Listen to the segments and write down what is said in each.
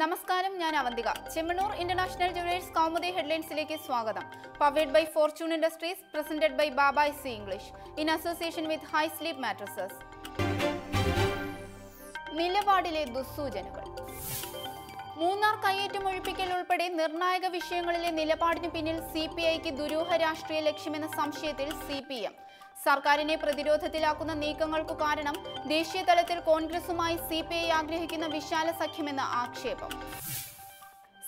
നമസ്കാരം, ഞാൻ Avanthika. Chemmanur international jewellers Kaumudi ഹെഡ്ലൈൻസിലേക്ക് സ്വാഗതം. Powered by fortune industries, presented by ബാബായ് സി English in association with hi sleep mattresses. നിലപാടിലെ ദുസ്സൂചനകൾ. മൂന്നാർ കയ്യേറ്റം ഒഴിപ്പിക്കൽ ഉൾപ്പെടെ നിർണായക വിഷയങ്ങളിലെ നിലപാടിന് പിന്നിൽ CPIക്ക് ദുരൂഹ രാഷ്ട്രീയ ലക്ഷ്യമെന്ന സംശയത്തിൽ CPM. സർക്കാരിനെ പ്രതിരോധത്തിലാക്കുന്ന നീക്കങ്ങൾക്കു കാരണം ദേശീയ തലത്തിൽ കോൺഗ്രസുമായി CPI ആഗ്രഹിക്കുന്ന വിശാല സഖ്യമെന്ന ആക്ഷേപം.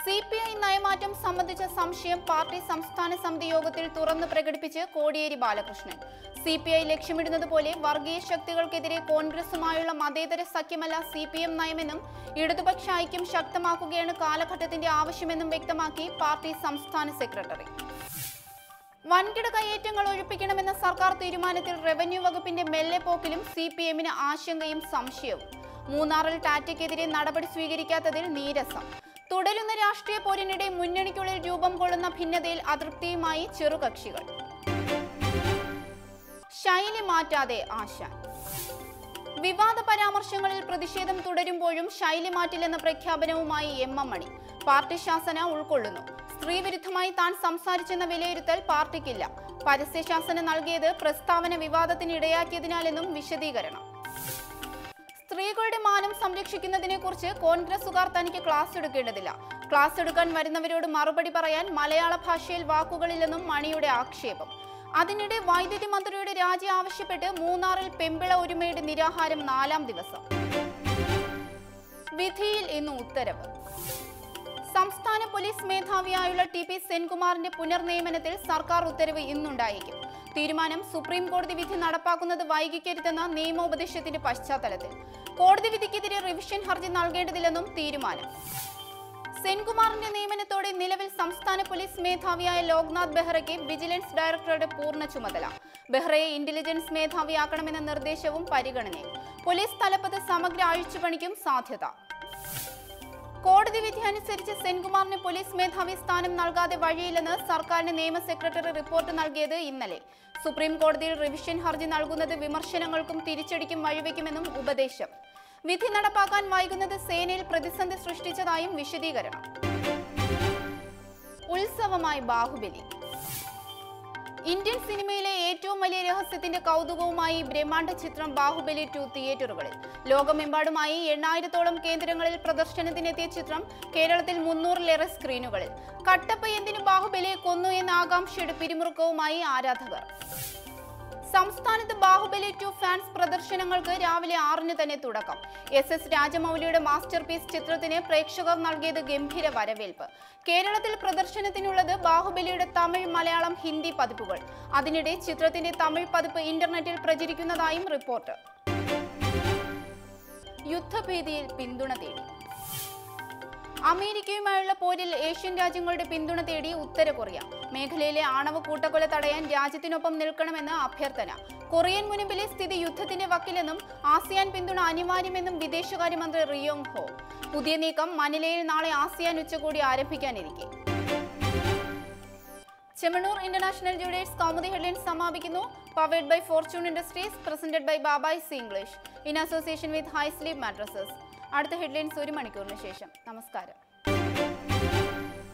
CPI നയമാറ്റം സംബന്ധിച്ച സംശയം പാർട്ടി സംസ്ഥാന സമിതി യോഗത്തിൽ തുറന്നു പ്രകടിപ്പിച്ച് കോടിയേരി ബാലകൃഷ്ണൻ. CPI ലക്ഷ്യമിടുന്നത് പോലെ വർഗീയ ശക്തികൾക്കെതിരെ കോൺഗ്രസുമായുള്ള മതേതര സഖ്യമല്ല CPM നയമെന്നും ഇടതുപക്ഷ ഐക്യം ശക്തമാക്കുകയാണ് കാലഘട്ടത്തിന്റെ ആവശ്യമെന്നും വ്യക്തമാക്കി പാർട്ടി സംസ്ഥാന സെക്രട്ടറി. വൻകിട കയ്യേറ്റങ്ങൾ ഒഴിപ്പിക്കണമെന്ന സർക്കാർ തീരുമാനത്തിൽ റവന്യൂ വകുപ്പിന്റെ മെല്ലെപ്പോക്കിലും CPMന് ആശങ്കയും സംശയവും. മൂന്നാറിൽ ടാറ്റയ്ക്കെതിരെ നടപടി സ്വീകരിക്കാത്തതിൽ നീരസം. തുടരുന്ന രാഷ്ട്രീയ പോരിനിടെ മുന്നണിക്കുള്ളിൽ രൂപം കൊള്ളുന്ന ഭിന്നതയിൽ അതൃപ്തിയുമായി ചെറുകക്ഷികൾ. ശൈലി മാറ്റാതെ ആശാൻ. വിവാദ പരാമർശങ്ങളിൽ പ്രതിഷേധം തുടരുമ്പോഴും ശൈലി മാറ്റില്ലെന്ന പ്രഖ്യാപനവുമായി MM മണി. പാർട്ടി ശാസന ഉൾക്കൊള്ളുന്നു. സ്ത്രീവിരുദ്ധമായി താൻ സംസാരിച്ചെന്ന വിലയിരുത്തൽ പാർട്ടിക്കില്ല. പരസ്യശാസന നൽകിയത് പ്രസ്താവന വിവാദത്തിന് ഇടയാക്കിയതിനാലെന്നും വിശദീകരണം. സ്ത്രീകളുടെ മാനം സംരക്ഷിക്കുന്നതിനെ കുറിച്ച് കോൺഗ്രസുകാർ തനിക്ക് ക്ലാസ് എടുക്കേണ്ടതില്ല. ക്ലാസ് എടുക്കാൻ വരുന്നവരോട് മറുപടി പറയാൻ മലയാള ഭാഷയിൽ വാക്കുകളില്ലെന്നും മണിയുടെ ആക്ഷേപം. അതിനിടെ വൈദ്യുതി മന്ത്രിയുടെ രാജി ആവശ്യപ്പെട്ട് മൂന്നാറിൽ പെമ്പിള ഒരുമയുടെ നിരാഹാരം 4ാം ദിവസം. വിധിയിൽ ഇന്ന് ഉത്തരവ്. സംസ്ഥാന പോലീസ് മേധാവിയായുള്ള TP സെൻകുമാറിന്റെ പുനർനിയമനത്തിൽ സർക്കാർ ഉത്തരവ് ഇന്നുണ്ടായേക്കും. തീരുമാനം സുപ്രീം കോടതി വിധി നടപ്പാക്കുന്നത് വൈകിക്കരുതെന്ന നിയമോപദേശത്തിന്റെ പശ്ചാത്തലത്തിൽ കോടതി വിധിക്കെതിരെ റിവിഷൻ ഹർജി നൽകേണ്ടതില്ലെന്നും തീരുമാനം. സെൻകുമാറിന്റെ നിയമനത്തോടെ നിലവിൽ സംസ്ഥാന പോലീസ് മേധാവിയായ ലോക്നാഥ് ബെഹ്റയ്ക്ക് വിജിലൻസ് ഡയറക്ടറുടെ പൂർണ്ണ ചുമതല. ബെഹ്റയെ ഇന്റലിജൻസ് മേധാവിയാക്കണമെന്ന നിർദ്ദേശവും പരിഗണനയിൽ. പോലീസ് തലപ്പത്ത് സമഗ്ര അഴിച്ചുപണിക്കും സാധ്യത. കോടതി വിധി അനുസരിച്ച് സെൻകുമാറിന് പോലീസ് മേധാവി സ്ഥാനം നൽകാതെ വഴിയില്ലെന്ന് സർക്കാരിന് നിയമ സെക്രട്ടറി റിപ്പോർട്ട് നൽകിയത് ഇന്നലെ. സുപ്രീം കോടതിയിൽ റിവിഷൻ ഹർജി നൽകുന്നത് വിമർശനങ്ങൾക്കും തിരിച്ചടിക്കും വഴിവെക്കുമെന്നും ഉപദേശം. വിധി നടപ്പാക്കാൻ വൈകുന്നത് സേനയിൽ പ്രതിസന്ധി സൃഷ്ടിച്ചതായും വിശദീകരണം. ഉത്സവമായി ബാഹുബലി. ഇന്ത്യൻ സിനിമയിലെ ഏറ്റവും വലിയ രഹസ്യത്തിന്റെ കൗതുകവുമായി ബ്രഹ്മാണ്ഡ ചിത്രം ബാഹുബലി 2 തിയേറ്ററുകളിൽ. ലോകമെമ്പാടുമായി 8000-ഓളം കേന്ദ്രങ്ങളിൽ പ്രദർശനത്തിനെത്തിയ ചിത്രം കേരളത്തിൽ 300-ലേറെ സ്ക്രീനുകളിൽ. കട്ടപ്പ എന്തിനു ബാഹുബലിയെ കൊന്നു എന്ന ആകാംക്ഷയുടെ പിരിമുറുക്കവുമായി ആരാധകർ. സംസ്ഥാനത്ത് ബാഹുബലി 2 ഫാൻസ് പ്രദർശനങ്ങൾക്ക് രാവിലെ 6-ന് തന്നെ തുടക്കം. SS രാജമൗലിയുടെ മാസ്റ്റർ പീസ് ചിത്രത്തിന് പ്രേക്ഷകർ നൽകിയത് ഗംഭീര വരവേൽപ്പ്. കേരളത്തിൽ പ്രദർശനത്തിനുള്ളത് ബാഹുബലിയുടെ തമിഴ്, മലയാളം, ഹിന്ദി പതിപ്പുകൾ. അതിനിടെ ചിത്രത്തിന്റെ തമിഴ് പതിപ്പ് ഇന്റർനെറ്റിൽ പ്രചരിക്കുന്നതായും റിപ്പോർട്ട്. യുദ്ധഭീതിയിൽ പിന്തുണ തേടി. അമേരിക്കയുമായുള്ള പോരിൽ ഏഷ്യൻ രാജ്യങ്ങളുടെ പിന്തുണ തേടി ഉത്തര കൊറിയ. മേഖലയിലെ ആണവ കൂട്ടക്കൊല തടയാൻ രാജ്യത്തിനൊപ്പം നിൽക്കണമെന്ന് അഭ്യർത്ഥന. കൊറിയൻ മുനമ്പിലെ സ്ഥിതി യുദ്ധത്തിന്റെ വക്കിലെന്നും ASEAN പിന്തുണ അനിവാര്യമെന്നും വിദേശകാര്യമന്ത്രി റിയോങ് ഹോ. പുതിയ നീക്കം മനിലയിൽ നാളെ ASEAN ഉച്ചകോടി ആരംഭിക്കാനിരിക്കെ. Chemmanur international jewellers Kaumudi headlines സമാപിക്കുന്നു. Powered by fortune industries, presented by ബാബായ് സി English in association with hi sleep mattresses. അടുത്ത ഹെഡ്ലൈൻസ് 1 മണിക്കൂറിന് ശേഷം. നമസ്കാരം.